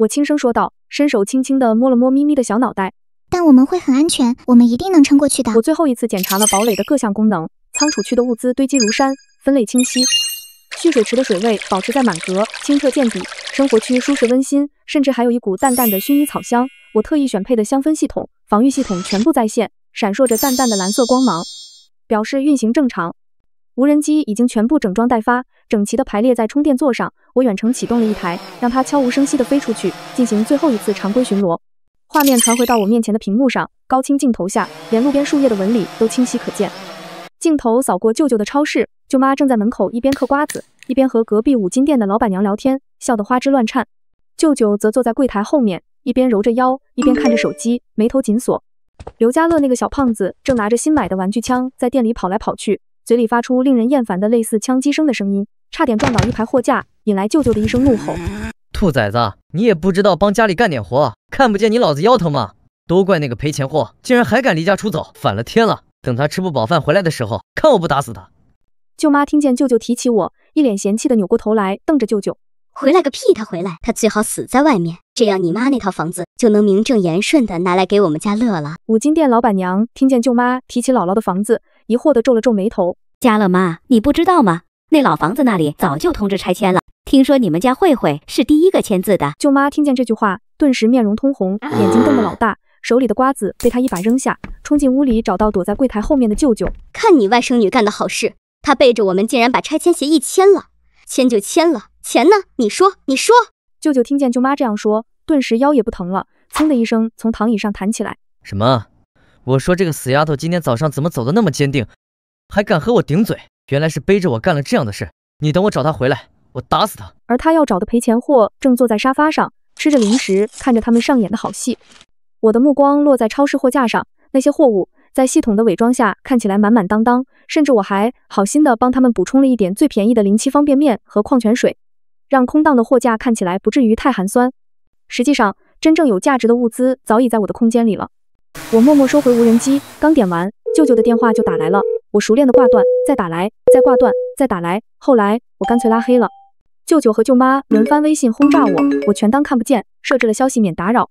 我輕聲說道，伸手輕輕地摸了摸咪咪的小腦袋。但我們會很安全，我們一定能撐過去的。我最後一次檢查了堡垒的各项功能，倉儲区的物資堆積如山，分類清晰。蓄水池的水位保持在滿格，清澈见底。生活區舒適溫馨，甚至還有一股淡淡的薰衣草香。我特意選配的香氛系統、防禦系統全部在線，閃爍着淡淡的藍色光芒，表示運行正常。無人機已經全部整裝待發，整齊地排列在充電座上。我遠程啟動了一台，讓它悄無聲息地飛出去，進行最後一次常規巡邏。畫面傳回到我面前的屏幕上，高清鏡頭下，連路邊樹葉的紋理都清晰可見。鏡頭掃過舅舅的超市，舅媽正在門口一邊嗑瓜子，一邊和隔壁五金店的老板娘聊天，笑得花枝亂顫。舅舅則坐在櫃檯後面，一邊揉着腰，一邊看着手機，眉頭緊鎖。劉家樂那個小胖子正拿着新買的玩具槍在店裡跑来跑去，嘴裡發出令人厭煩的類似槍擊聲的聲音，差點撞倒一排貨架，引来舅舅的一聲怒吼：兔崽子，你也不知道幫家裡幹點活，看不見你老子腰疼嗎？都怪那個賠錢貨，竟然还敢離家出走，反了天了！等他吃不飽飯回来的時候，看我不打死他！舅媽听见舅舅提起我，一臉嫌弃的扭过頭来瞪着舅舅。回来个屁！他回来，他最好死在外面，這樣你媽那套房子就能名正言順的拿來給我們家樂了。五金店老板娘聽見舅媽提起姥姥的房子，疑惑的皺了皺眉頭。家樂媽，你不知道嗎？那老房子那裡早就通知拆遷了，聽說你們家慧慧是第一個簽字的。舅媽聽見這句話，頓時面容通紅，眼睛瞪得老大，手裡的瓜子被她一把扔下，衝進屋裡找到躲在櫃檯後面的舅舅。看你外甥女幹的好事，她背着我們竟然把拆遷協議簽了，簽就簽了，錢呢？你說。舅舅聽見舅媽這樣說，頓時腰也不疼了，噌的一聲從躺椅上彈起來。什麼？我說這個死丫頭今天早上怎麼走得那麼堅定，還敢和我頂嘴？原來是背着我幹了這樣的事。你等我找他回來，我打死他。而他要找的賠錢貨正坐在沙發上，吃着零食，看着他們上演的好戲。我的目光落在超市貨架上，那些貨物在系統的偽裝下看起來滿滿當當，甚至我還好心的幫他們補充了一點最便宜的07方便麵和礦泉水，讓空蕩的貨架看起來不至於太寒酸。實際上，真正有價值的物資早已在我的空間裡了。我默默收回無人機，剛點完，舅舅的電話就打來了。我熟練的掛斷，再打來，再掛斷，再打來。後來我乾脆拉黑了。舅舅和舅媽輪番微信轟炸我，我全當看不見，設置了消息免打擾。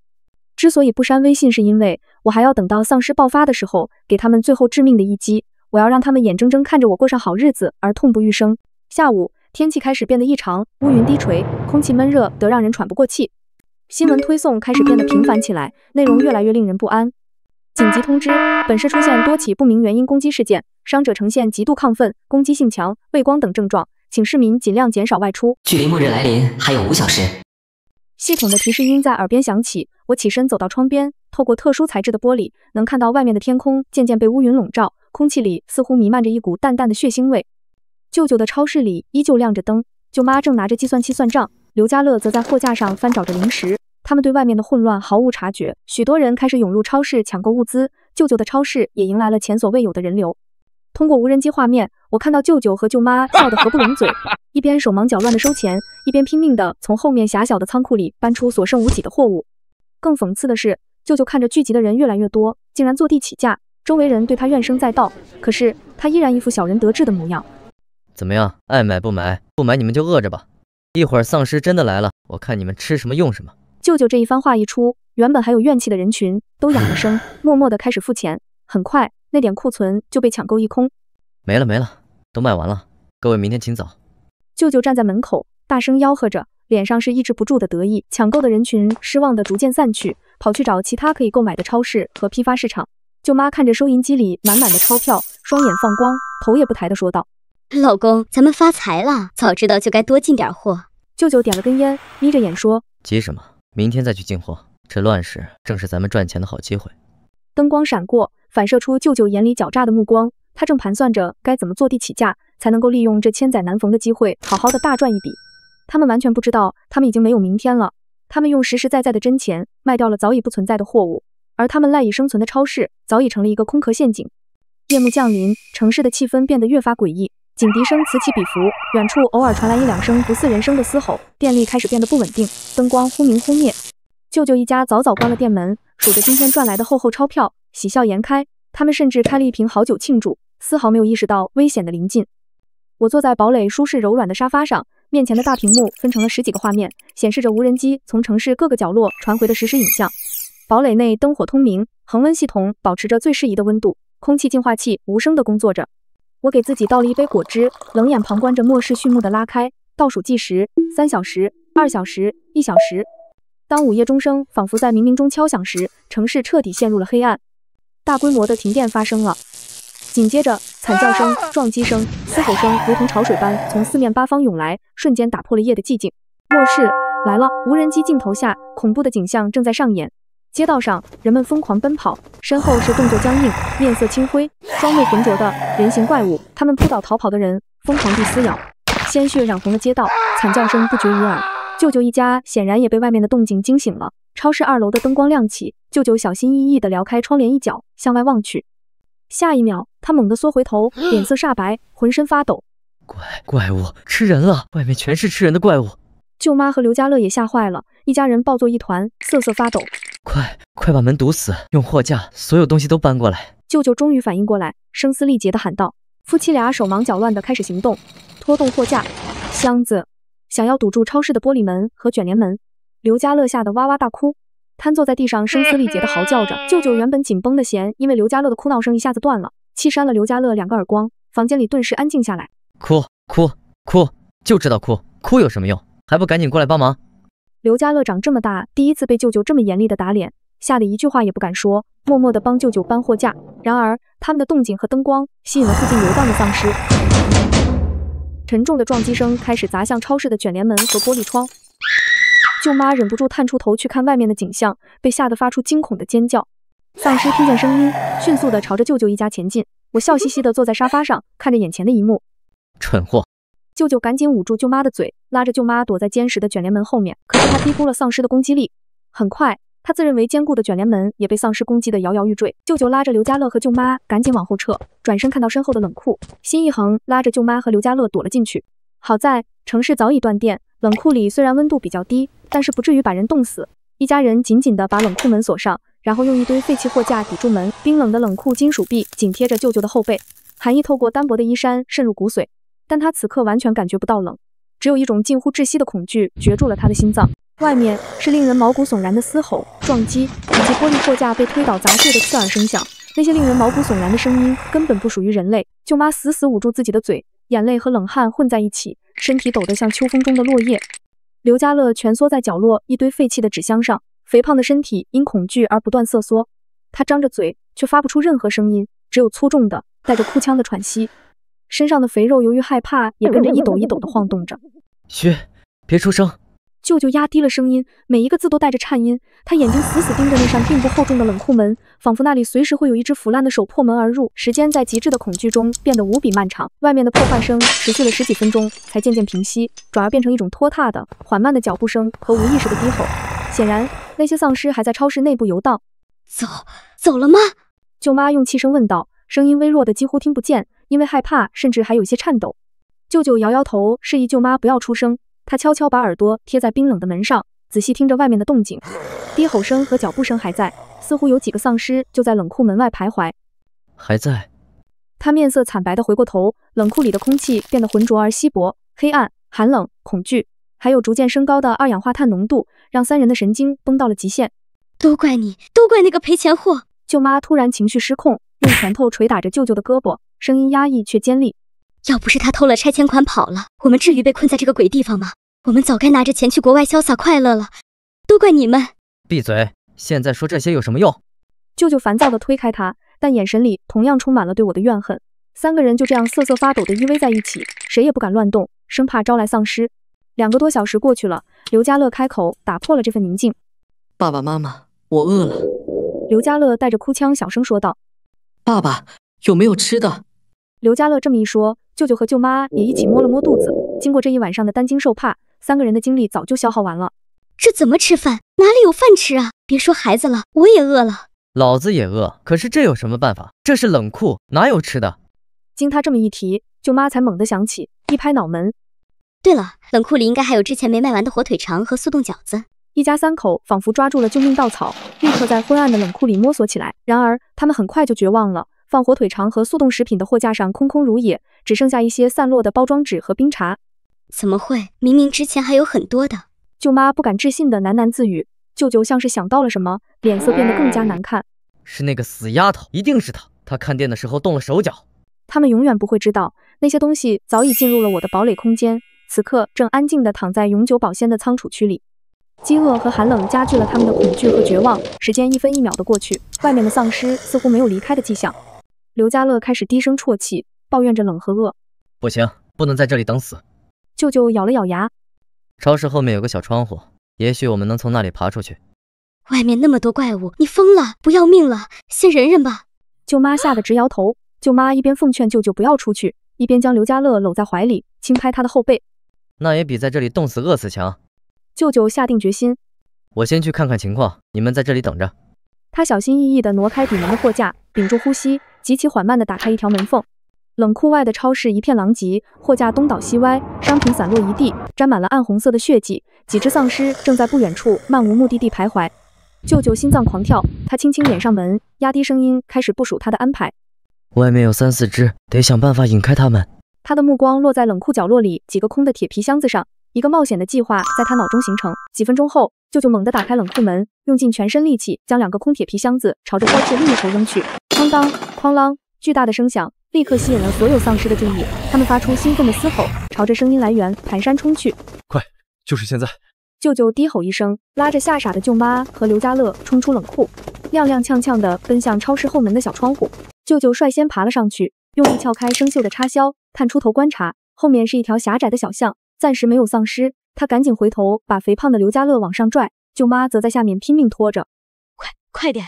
之所以不刪微信，是因為我還要等到喪屍爆發的時候，給他們最後致命的一擊。我要讓他們眼睜睜看着我過上好日子而痛不欲生。下午，天氣開始變得異常，烏雲低垂，空氣悶熱得讓人喘不過氣。新聞推送開始變得頻繁起來，內容越來越令人不安。緊急通知：本市出現多起不明原因攻擊事件，傷者呈現極度亢奮、攻擊性強、畏光等症狀，請市民盡量減少外出。距離末日來臨還有5小時。系統的提示音在耳邊響起，我起身走到窗邊，透過特殊材質的玻璃，能看到外面的天空漸漸被烏雲籠罩，空氣裡似乎彌漫着一股淡淡的血腥味。舅舅的超市裡依舊亮着燈，舅媽正拿着計算器算賬，劉家樂則在貨架上翻找着零食。他們對外面的混亂毫無察覺，許多人開始湧入超市搶購物資，舅舅的超市也迎來了前所未有的人流。通過無人機畫面，我看到舅舅和舅媽笑得合不攏嘴，一邊手忙腳亂地收錢，一邊拼命地從後面狹小的倉庫裡搬出所剩無幾的貨物。更諷刺的是，舅舅看着聚集的人越來越多，竟然坐地起價，周圍人對他怨聲載道，可是他依然一副小人得志的模樣。怎麼樣，愛買不買？不買你們就餓着吧，一會兒喪屍真的來了，我看你們吃什麼用什麼。舅舅這一番話一出，原本還有怨氣的人群都啞了聲，默默地開始付錢。很快，那點庫存就被搶購一空。沒了，都賣完了，各位明天請早。舅舅站在門口，大聲吆喝着，臉上是抑制不住的得意。搶購的人群失望地逐漸散去，跑去找其他可以購買的超市和批發市場。舅媽看着收銀機裡滿滿的鈔票，雙眼放光，頭也不抬地說道：老公，咱們發財了，早知道就該多進點貨。舅舅點了根煙，眯着眼說：急什麼？明天再去進貨，這亂世正是咱們賺錢的好機會。燈光閃過，反射出舅舅眼裡狡詐的目光，他正盤算着該怎麼坐地起價，才能夠利用這千載難逢的機會，好好的大賺一筆。他們完全不知道，他們已經沒有明天了。他們用實實在在的真錢賣掉了早已不存在的貨物，而他們賴以生存的超市早已成了一個空殼陷阱。夜幕降臨，城市的氣氛變得越發詭異，警笛聲此起彼伏，遠處偶爾傳來一兩聲不似人聲的嘶吼，電力開始變得不穩定，燈光忽明忽滅。舅舅一家早早關了店門，數着今天賺來的厚厚鈔票，喜笑顏開。他們甚至開了一瓶好酒慶祝，絲毫沒有意識到危險的臨近。我坐在堡壘舒適柔軟的沙發上，面前的大屏幕分成了10幾個畫面，顯示着無人機從城市各個角落傳回的實時影像。堡壘內燈火通明，恆溫系統保持着最適宜的溫度，空氣净化器無聲地工作着。我給自己倒了一杯果汁，冷眼旁觀着末世序幕的拉開，倒數計時：3小時、2小時、1小時。當午夜鐘聲仿佛在冥冥中敲響時，城市徹底陷入了黑暗。大規模的停電發生了，緊接着慘叫聲、撞擊聲、嘶吼聲如同潮水般從四面八方湧來，瞬間打破了夜的寂靜。末世來了！無人機鏡頭下，恐怖的景象正在上演。街道上，人們瘋狂奔跑，身後是动作僵硬、面色青灰、双目渾濁的人形怪物，他們撲倒逃跑的人，瘋狂地撕咬，鮮血染紅了街道，慘叫聲不絕於耳。舅舅一家顯然也被外面的動靜驚醒了。超市2樓的燈光亮起，舅舅小心翼翼地撩開窗簾一角，向外望去。下一秒，他猛地縮回頭，臉色煞白，渾身發抖。怪物吃人了！外面全是吃人的怪物！舅媽和刘家樂也嚇壞了，一家人抱作一团，瑟瑟發抖。快把门堵死，用貨架所有東西都搬過來！舅舅終於反應過來，聲嘶力竭地喊道。夫妻倆手忙腳亂地開始行動，拖動貨架、箱子，想要堵住超市的玻璃門和卷簾門。劉家樂嚇得哇哇大哭，癱坐在地上，聲嘶力竭地嚎叫着。舅舅原本緊繃的弦因為劉家樂的哭鬧聲一下子斷了，氣扇了劉家樂2個耳光，房間裡頓時安靜下來。哭，就知道哭有什麼用？還不趕緊過來幫忙！劉家樂長這麼大，第一次被舅舅這麼嚴厲的打臉，嚇得一句話也不敢說，默默地幫舅舅搬貨架。然而，他們的動靜和燈光吸引了附近遊蕩的喪屍。沉重的撞擊聲開始砸向超市的卷簾門和玻璃窗。舅媽忍不住探出頭去看外面的景象，被嚇得發出驚恐的尖叫。喪屍聽見聲音，迅速地朝着舅舅一家前進。我笑嘻嘻地坐在沙發上，看着眼前的一幕。蠢貨！舅舅趕緊捂住舅媽的嘴，拉着舅媽躲在坚實的卷簾門後面。可是他低估了喪屍的攻擊力，很快，他自認為堅固的卷簾門也被喪屍攻擊得搖搖欲墜。舅舅拉着劉家樂和舅媽趕緊往後撤，轉身看到身後的冷庫，心一橫，拉着舅媽和劉家樂躲了進去。好在城市早已斷電，冷庫裡雖然溫度比較低，但是不至於把人凍死。一家人緊緊地把冷庫門鎖上，然後用一堆廢棄貨架抵住門。冰冷的冷庫金屬壁緊貼着舅舅的後背，寒意透過單薄的衣衫滲入骨髓。但他此刻完全感覺不到冷，只有一種近乎窒息的恐懼攫住了他的心臟。外面是令人毛骨悚然的嘶吼、撞擊，以及玻璃貨架被推倒砸碎的刺耳聲響。那些令人毛骨悚然的聲音根本不屬於人類。舅媽死死捂住自己的嘴，眼淚和冷汗混在一起，身體抖得像秋風中的落葉。劉家樂蜷縮在角落一堆廢棄的紙箱上，肥胖的身體因恐懼而不斷瑟縮。他張着嘴，卻發不出任何聲音，只有粗重的、帶着哭腔的喘息。身上的肥肉由於害怕，也跟着一抖一抖地晃動着。嘘，別出聲！舅舅壓低了聲音，每一個字都帶着顫音。他眼睛死死盯着那扇並不厚重的冷庫門，仿佛那裡隨時會有一隻腐爛的手破門而入。時間在極致的恐懼中變得無比漫長，外面的破壞聲持續了10幾分鐘，才漸漸平息，轉而變成一種拖沓的、緩慢的腳步聲和無意識的低吼。顯然，那些喪屍還在超市內部遊蕩。走了嗎？舅媽用气聲問道，聲音微弱的幾乎聽不見。因為害怕，甚至還有些顫抖。舅舅摇搖頭，示意舅媽不要出聲。他悄悄把耳朵貼在冰冷的門上，仔細聽着外面的動靜。低吼聲和腳步聲還在，似乎有幾個喪屍就在冷庫門外徘徊。還在。他面色慘白地回過頭，冷庫裡的空氣變得渾濁而稀薄，黑暗、寒冷、恐懼，還有逐漸升高的二氧化碳濃度，讓3人的神經繃到了極限。都怪你，都怪那個賠錢貨！舅媽突然情緒失控，用拳頭捶打着舅舅的胳膊。聲音壓抑卻尖利。要不是他偷了拆迁款跑了，我們至於被困在這個鬼地方嗎？我們早該拿着錢去國外瀟灑快樂了。都怪你們！閉嘴！現在說這些有什麼用？舅舅煩躁地推開他，但眼神裡同樣充滿了對我的怨恨。3個人就這樣瑟瑟發抖地依偎在一起，誰也不敢亂動，生怕招來喪屍。2個多小時過去了，劉家樂開口打破了這份寧靜。爸爸媽媽，我餓了。劉家樂帶着哭腔小聲說道。爸爸，有沒有吃的？劉家樂這麼一說，舅舅和舅媽也一起摸了摸肚子。經過這一晚上的擔驚受怕，3個人的精力早就消耗完了。這怎麼吃飯？哪裡有飯吃啊？別說孩子了，我也餓了。老子也餓，可是這有什麼辦法？這是冷庫，哪有吃的？經他這麼一提，舅媽才猛地想起，一拍腦門。對了，冷庫裡應該還有之前沒賣完的火腿腸和速凍餃子。一家3口仿佛抓住了救命稻草，立刻在昏暗的冷庫裡摸索起來。然而，他們很快就絕望了。放火腿腸和速凍食品的貨架上空空如也，只剩下一些散落的包裝紙和冰茶。怎麼會？明明之前還有很多的。舅媽不敢置信的喃喃自語，舅舅像是想到了什麼，臉色变得更加难看。是那個死丫頭，一定是她。她看店的時候動了手腳。他們永遠不会知道，那些東西早已進入了我的堡垒空间，此刻正安靜地躺在永久保鲜的仓儲区裡。飢餓和寒冷加劇了他們的恐懼和絕望，時間一分一秒的過去，外面的喪屍似乎沒有離開的跡象。劉家樂開始低聲啜泣，抱怨着冷和餓。不行，不能在這裡等死。舅舅咬了咬牙。超市後面有個小窗戶，也許我們能從那裡爬出去。外面那麼多怪物，你瘋了？不要命了？先忍忍吧。舅媽嚇得直搖頭。舅媽一邊奉勸舅舅不要出去，一邊將劉家樂摟在懷裡，輕拍他的後背。那也比在這裡凍死餓死強。舅舅下定決心，我先去看看情況，你們在這裡等着。他小心翼翼地挪開底門的貨架，屏住呼吸，極其緩慢地打開一條門縫。冷庫外的超市一片狼藉，貨架東倒西歪，商品散落一地，沾滿了暗紅色的血跡。幾隻喪屍正在不遠處漫無目的地徘徊。舅舅心臟狂跳，他輕輕掩上門，壓低声音開始部署他的安排。外面有3、4只，得想辦法引開他們。他的目光落在冷庫角落裡幾個空的鐵皮箱子上，一個冒險的計劃在他腦中形成。幾分鐘後，舅舅猛地打開冷庫門，用盡全身力气将2個空鐵皮箱子朝着超市另一頭扔去。哐當，哐啷，巨大的聲響立刻吸引了所有喪屍的注意，他們發出興奮的嘶吼，朝着聲音來源蹣跚衝去。快，就是現在！舅舅低吼一聲，拉着吓傻的舅媽和刘家樂衝出冷庫，踉踉蹌蹌地奔向超市後門的小窗戶。舅舅率先爬了上去，用力撬開生锈的插销，探出頭觀察，後面是一條狹窄的小巷，暫時沒有喪屍。他趕緊回頭把肥胖的劉家樂往上拽，舅媽則在下面拼命拖着。快點，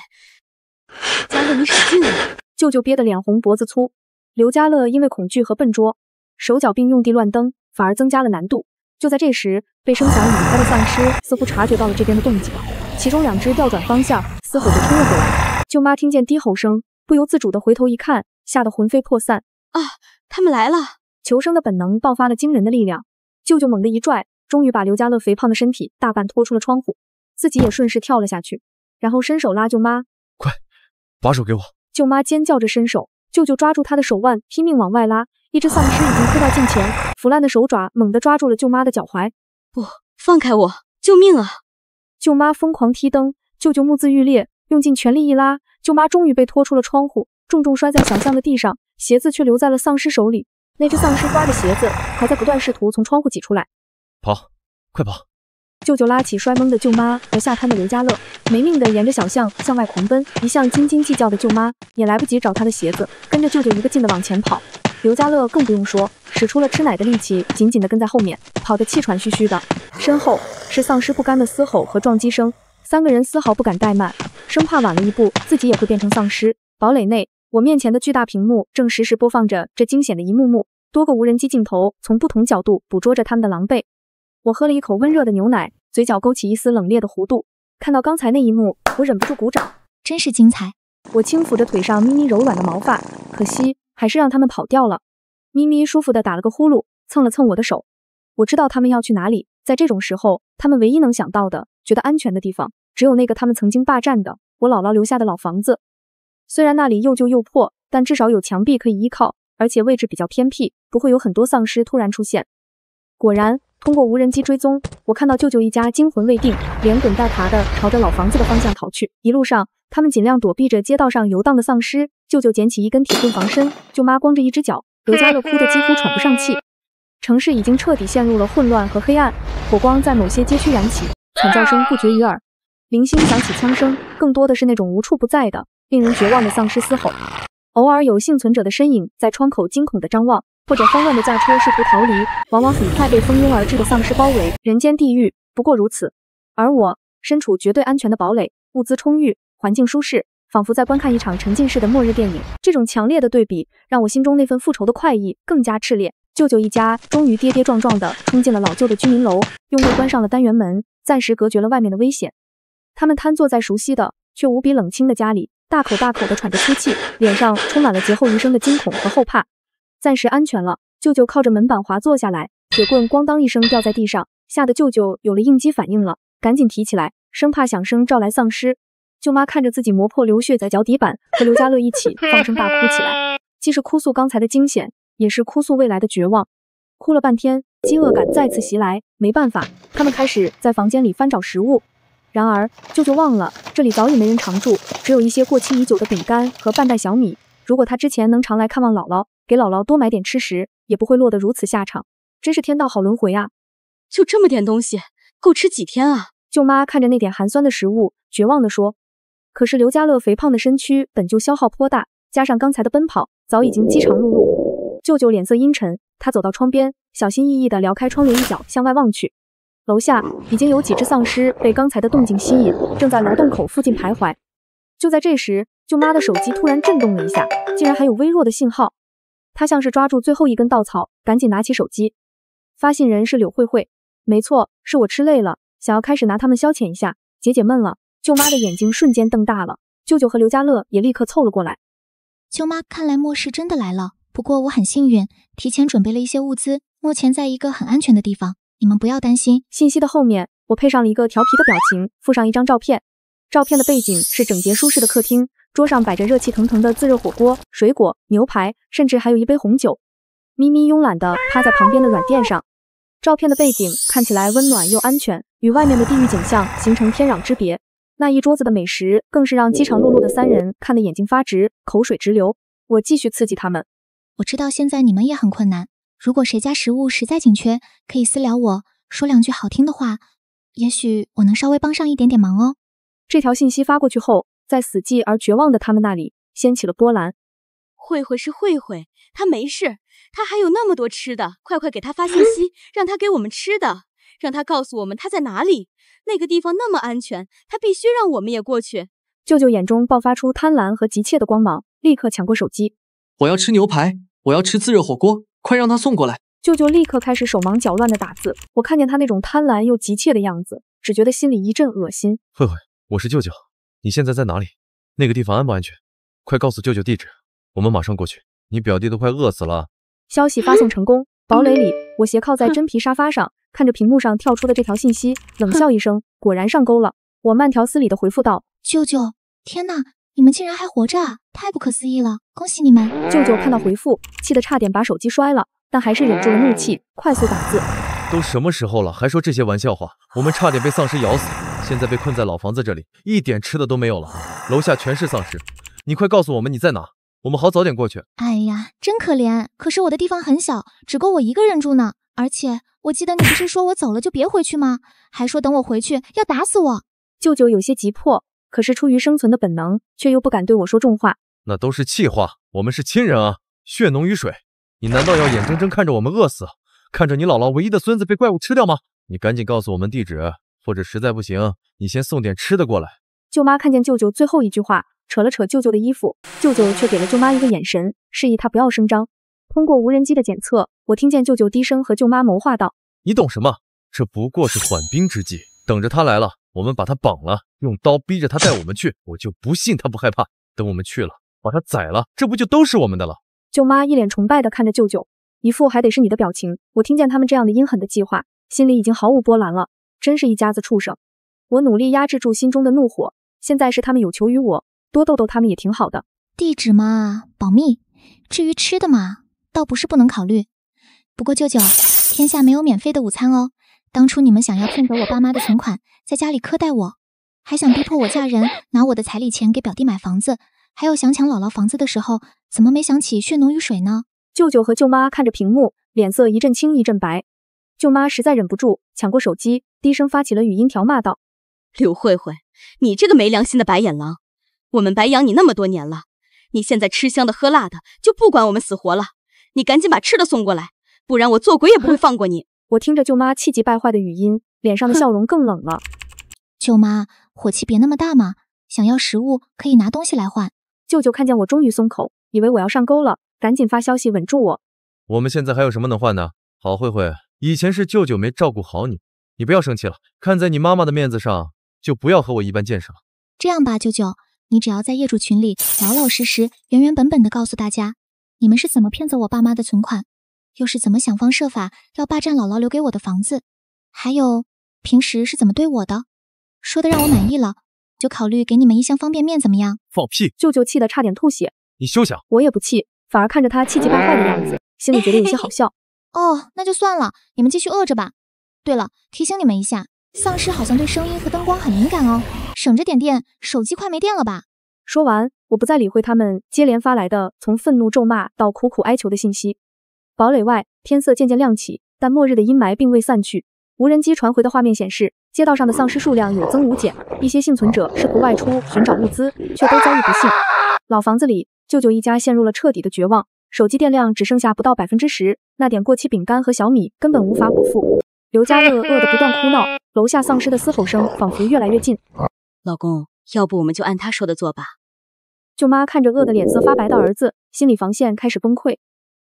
家樂你使勁啊！舅舅憋得臉紅脖子粗。劉家樂因為恐懼和笨拙，手腳並用地亂蹬，反而增加了難度。就在這時，被聲響引開的喪屍似乎察覺到了這邊的動靜，其中2只調轉方向，嘶吼着衝了過來。舅媽聽見低吼聲，不由自主地回頭一看，嚇得魂飛魄散。啊，他們來了！求生的本能爆發了驚人的力量，舅舅猛地一拽，終於把劉家樂肥胖的身體大半拖出了窗戶，自己也順勢跳了下去，然後伸手拉舅媽。快，把手給我！舅媽尖叫着伸手，舅舅抓住她的手腕，拼命往外拉。一只喪屍已經撲到近前，腐爛的手爪猛地抓住了舅媽的腳踝。不，放開我！救命啊！舅媽瘋狂踢蹬，舅舅目眦欲裂，用盡全力一拉，舅媽終於被拖出了窗戶，重重摔在小巷的地上，鞋子卻留在了喪屍手裡。那只喪屍抓着鞋子，還在不斷試圖從窗戶擠出來。跑，快跑！舅舅拉起摔懵的舅媽和嚇癱的劉家樂，沒命地沿着小巷向外狂奔。一向斤斤計較的舅媽也來不及找她的鞋子，跟着舅舅一個勁地往前跑。劉家樂更不用說，使出了吃奶的力氣，緊緊地跟在後面，跑得氣喘吁吁的。身後是喪屍不甘的嘶吼和撞擊聲，3個人絲毫不敢怠慢，生怕晚了一步自己也會變成喪屍。堡壘內，我面前的巨大屏幕正實時播放着這驚險的一幕幕，多個無人機鏡頭從不同角度捕捉着他們的狼狽。我喝了一口溫熱的牛奶，嘴角勾起一絲冷冽的弧度。看到剛才那一幕，我忍不住鼓掌，真是精彩。我輕撫着腿上咪咪柔軟的毛髮，可惜還是讓他們跑掉了。咪咪舒服地打了個呼嚕，蹭了蹭我的手。我知道他們要去哪裡，在這種時候，他們唯一能想到的，覺得安全的地方，只有那個他們曾經霸占的我姥姥留下的老房子。雖然那裡又舊又破，但至少有牆壁可以依靠，而且位置比較偏僻，不會有很多喪屍突然出現。果然，通過無人機追蹤，我看到舅舅一家驚魂未定，連滾帶爬地朝着老房子的方向逃去。一路上，他們盡量躲避着街道上遊蕩的喪屍。舅舅撿起一根鐵棍防身，舅媽光着一隻腳，劉家樂哭得幾乎喘不上氣。城市已經徹底陷入了混亂和黑暗，火光在某些街區燃起，慘叫聲不絕於耳，零星響起槍聲，更多的是那種無處不在的、令人絕望的喪屍嘶吼。偶爾有幸存者的身影在窗口驚恐地張望，或者慌亂地駕車試圖逃離，往往很快被蜂擁而至的喪屍包圍，人間地獄不過如此。而我身處絕對安全的堡壘，物資充裕，環境舒適，仿佛在觀看一場沉浸式的末日電影。這種強烈的對比，讓我心中那份復仇的快意更加熾烈。舅舅一家終於跌跌撞撞地衝進了老舊的居民樓，用力關上了單元門，暫時隔絕了外面的危險。他們癱坐在熟悉的卻無比冷清的家裡，大口大口地喘着粗氣，臉上充滿了劫後餘生的驚恐和後怕。暫時安全了，舅舅靠着門板滑坐下來，鐵棍咣當一聲掉在地上，嚇得舅舅有了應激反應了，趕緊提起來，生怕響聲招來喪屍。舅媽看着自己磨破流血在腳底板，和劉家樂一起放聲大哭起來，既是哭訴剛才的驚險，也是哭訴未來的絕望。哭了半天，飢餓感再次襲來，沒辦法，他們開始在房間裡翻找食物。然而，舅舅忘了，這裡早已沒人常住，只有一些過期已久的餅乾和半袋小米。如果他之前能常來看望姥姥，給姥姥多買點吃食，也不會落得如此下場。真是天道好輪迴啊！就這麼點東西，夠吃幾天啊？舅媽看着那點寒酸的食物，絕望地說。可是劉家樂肥胖的身軀本就消耗頗大，加上剛才的奔跑，早已經飢腸轆轆。舅舅臉色陰沉，他走到窗邊，小心翼翼地撩開窗簾一角，向外望去。樓下已經有幾隻喪屍被剛才的動靜吸引，正在樓洞口附近徘徊。就在這時，舅媽的手機突然震動了一下，竟然還有微弱的信號。她像是抓住最後一根稻草，趕緊拿起手機。發信人是柳慧慧，沒錯，是我吃累了，想要開始拿他們消遣一下，解解悶了。舅媽的眼睛瞬間瞪大了，舅舅和劉家樂也立刻湊了過來。舅媽，看來末世真的來了，不過我很幸運，提前準備了一些物資，目前在一個很安全的地方，你們不要擔心。信息的後面，我配上了一個調皮的表情，附上一張照片。照片的背景是整潔舒適的客廳，桌上擺着熱氣騰騰的自熱火鍋、水果、牛排，甚至還有一杯紅酒。咪咪慵懶地趴在旁邊的軟墊上，照片的背景看起來溫暖又安全，與外面的地獄景象形成天壤之別。那一桌子的美食更是讓飢腸轆轆的三人看得眼睛發直，口水直流。我繼續刺激他們。我知道現在你們也很困難，如果誰家食物實在緊缺，可以私聊我，說兩句好聽的話，也許我能稍微幫上一點點忙哦。這條信息發過去後，在死寂而絕望的他們那裡掀起了波瀾。慧慧是慧慧，她沒事，她還有那麼多吃的，快快給她發信息，讓她給我們吃的，讓她告訴我們她在哪裡。那個地方那麼安全，她必須讓我們也過去。舅舅眼中爆發出貪婪和急切的光芒，立刻搶過手機。我要吃牛排，我要吃自熱火鍋，快讓他送過來。舅舅立刻開始手忙腳亂的打字，我看見他那種貪婪又急切的樣子，只覺得心裡一陣惡心。慧慧，我是舅舅，你現在在哪裡？那個地方安不安全？快告訴舅舅地址，我們馬上過去。你表弟都快餓死了。消息發送成功。堡壘裡，我斜靠在真皮沙發上，看着屏幕上跳出的這條信息，冷笑一聲，果然上鈎了。我慢條斯理地回復道：舅舅，天哪，你們竟然還活着啊，太不可思議了，恭喜你們。舅舅看到回復，氣得差點把手機摔了，但還是忍住了怒氣，快速打字。都什麼時候了，還說這些玩笑話？我們差點被喪屍咬死，現在被困在老房子這裡，一點吃的都沒有了，樓下全是喪屍。你快告訴我們你在哪，我們好早點過去。哎呀，真可憐，可是我的地方很小，只夠我一個人住呢。而且我記得你不是說我走了就別回去嗎？還說等我回去要打死我。舅舅有些急迫，可是出於生存的本能，卻又不敢對我說重話。那都是氣話，我們是親人啊，血濃於水。你難道要眼睜睜看着我們餓死，看着你姥姥唯一的孫子被怪物吃掉嗎？你趕緊告訴我們地址，或者實在不行，你先送點吃的過來。舅媽看見舅舅最後一句話，扯了扯舅舅的衣服，舅舅卻給了舅媽一個眼神，示意他不要聲張。通過無人機的檢測，我聽見舅舅低聲和舅媽謀劃道：你懂什麼？這不過是緩兵之計，等着他來了，我們把他綁了，用刀逼着他帶我們去，我就不信他不害怕。等我們去了，把他宰了，這不就都是我們的了？舅媽一臉崇拜地看着舅舅，一副還得是你的表情。我听見他們這樣的陰狠的計劃，心裡已經毫無波瀾了，真是一家子畜生。我努力壓制住心中的怒火，現在是他們有求於我，多逗逗他們也挺好的。地址嘛，保密，至於吃的嘛，倒不是不能考慮。不過舅舅，天下沒有免費的午餐哦。當初你們想要騙走我爸媽的存款，在家裡苛待我，還想逼迫我嫁人，拿我的彩禮錢給表弟買房子，還有想搶姥姥房子的時候，怎麼沒想起血濃於水呢？舅舅和舅媽看着屏幕，臉色一陣青一陣白。舅媽實在忍不住，搶過手機，低聲發起了語音條罵道：劉慧慧，你這個沒良心的白眼狼，我們白養你那麼多年了，你現在吃香的喝辣的，就不管我們死活了。你趕緊把吃的送過來，不然我做鬼也不會放過你。我聽着舅媽气急敗壞的語音，臉上的笑容更冷了。舅媽，火氣別那麼大嘛，想要食物可以拿東西來換。舅舅看見我終於鬆口，以為我要上鈎了，趕緊發消息穩住我。我們現在還有什麼能換的？好，慧慧，以前是舅舅沒照顧好你，你不要生氣了，看在你媽媽的面子上，就不要和我一般見識了。這樣吧，舅舅，你只要在業主群裡老老實實、原原本本的告訴大家，你們是怎麼騙走我爸媽的存款，又是怎麼想方設法要霸占姥姥留給我的房子，還有平時是怎麼對我的，說的讓我滿意了，就考慮給你們一箱方便麵，怎麼樣？放屁！舅舅氣得差點吐血。你休想！我也不氣，反而看着他气急敗壞的樣子，心裡覺得有些好笑。哦，那就算了，你們繼續餓着吧。對了，提醒你們一下，喪屍好像對聲音和燈光很敏感哦，省着點電，手機快沒電了吧。說完，我不再理會他們接連發來的從憤怒咒罵到苦苦哀求的信息。堡壘外，天色漸漸亮起，但末日的陰霾並未散去。無人機傳回的畫面顯示，街道上的喪屍數量有增無減，一些幸存者試圖外出尋找物資，卻都遭遇不幸。老房子裡，舅舅一家陷入了徹底的絕望，手機電量只剩下不到10%，那點過期餅乾和小米根本無法果腹。劉家樂餓得不斷哭鬧，樓下喪屍的嘶吼聲仿佛越來越近。老公，要不我們就按他說的做吧。舅媽看着餓得臉色發白的兒子，心理防線開始崩溃。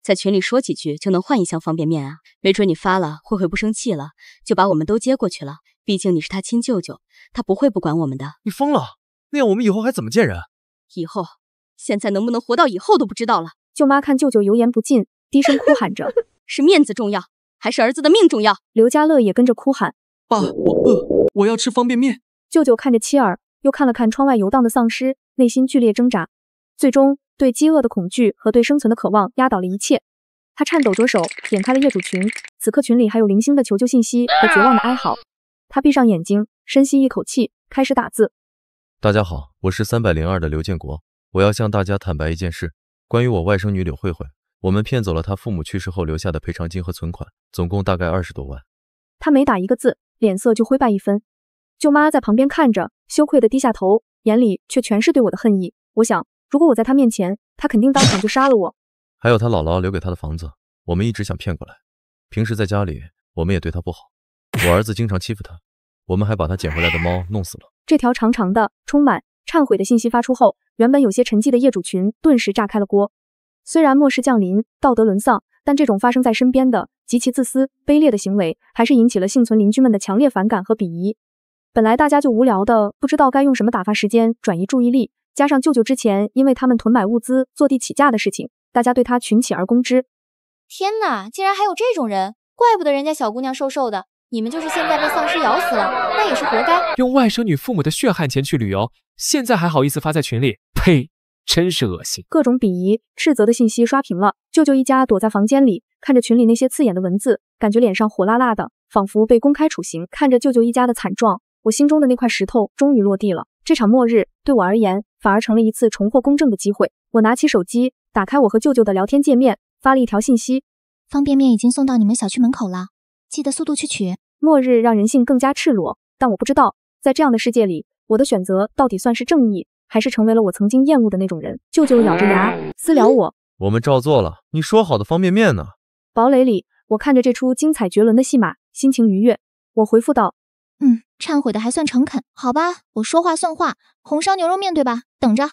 在群裡說幾句就能換1箱方便面啊，沒準你發了，慧慧不生氣了，就把我們都接過去了。畢竟你是他親舅舅，他不會不管我們的。你瘋了？那樣我們以後還怎麼見人？以後？現在能不能活到以後都不知道了。舅媽看舅舅油鹽不進，低聲哭喊着：“是面子重要，還是兒子的命重要？”劉家樂也跟着哭喊：“爸，我餓，我要吃方便面。”舅舅看着妻兒，又看了看窗外游蕩的喪屍，內心劇烈掙扎。最終，對飢餓的恐懼和对生存的渴望壓倒了一切。他顫抖着手，點開了業主群，此刻群裡還有零星的求救信息和絕望的哀嚎。他閉上眼睛，深吸一口氣，開始打字。大家好，我是302的劉建國，我要向大家坦白一件事，關於我外甥女柳慧慧，我們騙走了她父母去世後留下的賠償金和存款，總共大概20多萬。他每打一個字，臉色就灰敗一分。舅媽在旁邊看着，羞愧地低下頭，眼裡卻全是對我的恨意。我想，如果我在她面前，她肯定當場就殺了我。還有他姥姥留給他的房子，我們一直想騙過來。平時在家裡，我們也對他不好。我兒子經常欺負他，我們還把他撿回來的貓弄死了。這條長長的、充滿懺悔的信息發出後，原本有些沉寂的業主群頓時炸開了鍋。雖然末世降臨，道德淪喪，但這種發生在身邊的極其自私、卑劣的行為，還是引起了幸存鄰居們的強烈反感和鄙夷。本來大家就無聊的，不知道該用什麼打發時間、轉移注意力，加上舅舅之前因為他們囤買物資、坐地起價的事情，大家對他群起而攻之。天哪，竟然還有這種人，怪不得人家小姑娘瘦瘦的，你們就是现在被喪屍咬死了，那也是活該。用外甥女父母的血汗钱去旅遊，現在還好意思發在群裡，呸，真是惡心。各種鄙夷、斥責的信息刷屏了，舅舅一家躲在房間裡，看着群裡那些刺眼的文字，感覺臉上火辣辣的，仿佛被公開處刑。看着舅舅一家的慘狀，我心中的那塊石頭終於落地了。這場末日對我而言，反而成了一次重獲公正的機會。我拿起手機，打開我和舅舅的聊天界面，發了一條信息：方便面已經送到你們小區門口了，記得速度去取。末日讓人性更加赤裸，但我不知道，在這樣的世界裡，我的選擇到底算是正義，還是成為了我曾經厭惡的那種人。舅舅咬着牙私聊我：我們照做了，你說好的方便面呢？堡壘裡，我看着這出精彩絕倫的戲碼，心情愉悅。我回復道：懺悔的還算誠懇，好吧，我說話算話，紅燒牛肉麵對吧？等着。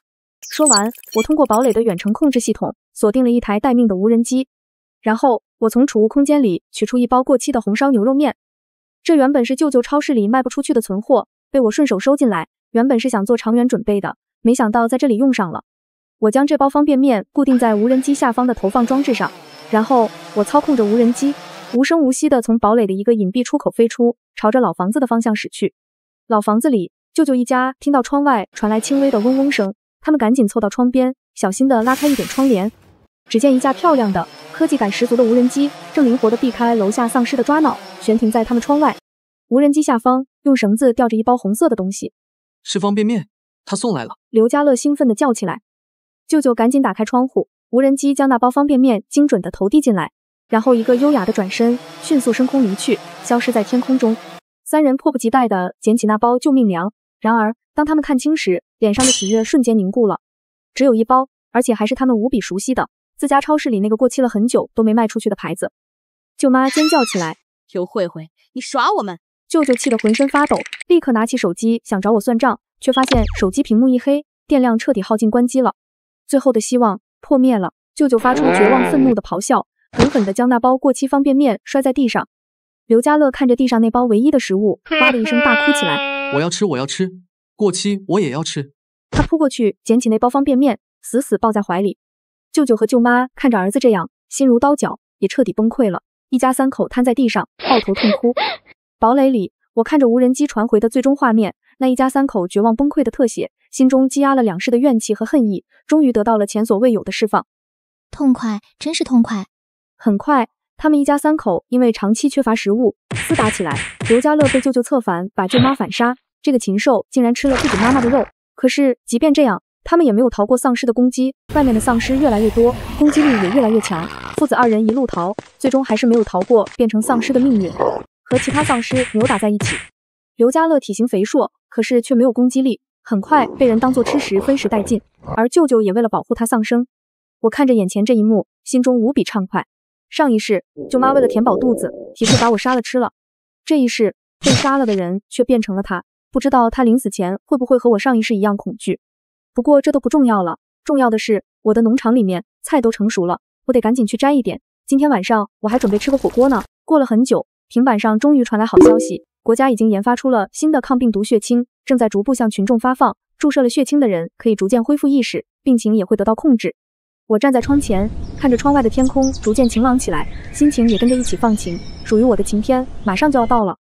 說完，我通過堡壘的遠程控制系統鎖定了一台待命的無人機，然後我從儲物空間裡取出一包過期的紅燒牛肉麵。這原本是舅舅超市裡賣不出去的存貨，被我順手收進來，原本是想做長遠準備的，沒想到在這裡用上了。我將這包方便麵固定在無人機下方的投放裝置上，然後我操控着無人機，無聲無息地從堡壘的一個隱蔽出口飛出，朝着老房子的方向駛去。老房子裡，舅舅一家聽到窗外傳來輕微的嗡嗡聲，他們趕緊湊到窗邊，小心地拉開一點窗簾。只見一架漂亮的、科技感十足的無人機正靈活地避開樓下喪屍的抓撓，懸停在他們窗外。無人機下方用繩子吊着一包紅色的東西，是方便面，他送來了。劉家樂興奮地叫起來。舅舅趕緊打開窗戶，無人機將那包方便面精準地投遞進來，然後一個優雅的轉身，迅速升空離去，消失在天空中。三人迫不及待地撿起那包救命糧，然而當他們看清時，臉上的喜悅瞬間凝固了。只有一包，而且還是他們無比熟悉的自家超市裡那個過期了很久都沒賣出去的牌子。舅媽尖叫起来：刘慧慧，你耍我們！舅舅氣得渾身發抖，立刻拿起手機想找我算賬，卻發現手機屏幕一黑，電量徹底耗盡關機了。最後的希望破滅了。舅舅發出絕望憤怒的咆哮，狠狠地將那包過期方便面摔在地上。劉家樂看着地上那包唯一的食物，哇的一聲大哭起來：我要吃，我要吃，过期我也要吃。他撲過去撿起那包方便面，死死抱在懷裡。舅舅和舅媽看着兒子這樣，心如刀絞，也徹底崩潰了。一家三口癱在地上，抱頭痛哭。堡壘裡，我看着無人機傳回的最終畫面，那一家三口絕望崩潰的特寫，心中積壓了兩世的怨氣和恨意，終於得到了前所未有的釋放。痛快，真是痛快。很快，他們一家3口因為長期缺乏食物，厮打起来。刘家樂被舅舅策反，把舅媽反杀，这個禽獸竟然吃了自己媽媽的肉。可是即便這樣，他們也沒有逃過喪屍的攻擊，外面的喪屍越來越多，攻擊力也越來越強。父子2人一路逃，最終還是沒有逃過變成喪屍的命運，和其他喪屍扭打在一起。劉家樂體型肥碩，可是卻沒有攻擊力，很快被人當作吃食分食殆盡。而舅舅也為了保護他喪生。我看着眼前這一幕，心中無比暢快。上一世，舅媽為了填飽肚子，提出把我殺了吃了。這一世，被殺了的人卻變成了他，不知道他臨死前會不會和我上一世一樣恐懼。不過這都不重要了，重要的是我的農場裡面菜都成熟了，我得趕緊去摘一點。今天晚上我還準備吃個火鍋呢。過了很久，平板上終於傳來好消息，國家已經研發出了新的抗病毒血清，正在逐步向群眾發放。注射了血清的人可以逐漸恢復意識，病情也會得到控制。我站在窗前，看着窗外的天空逐漸晴朗起來，心情也跟着一起放晴。屬於我的晴天馬上就要到了。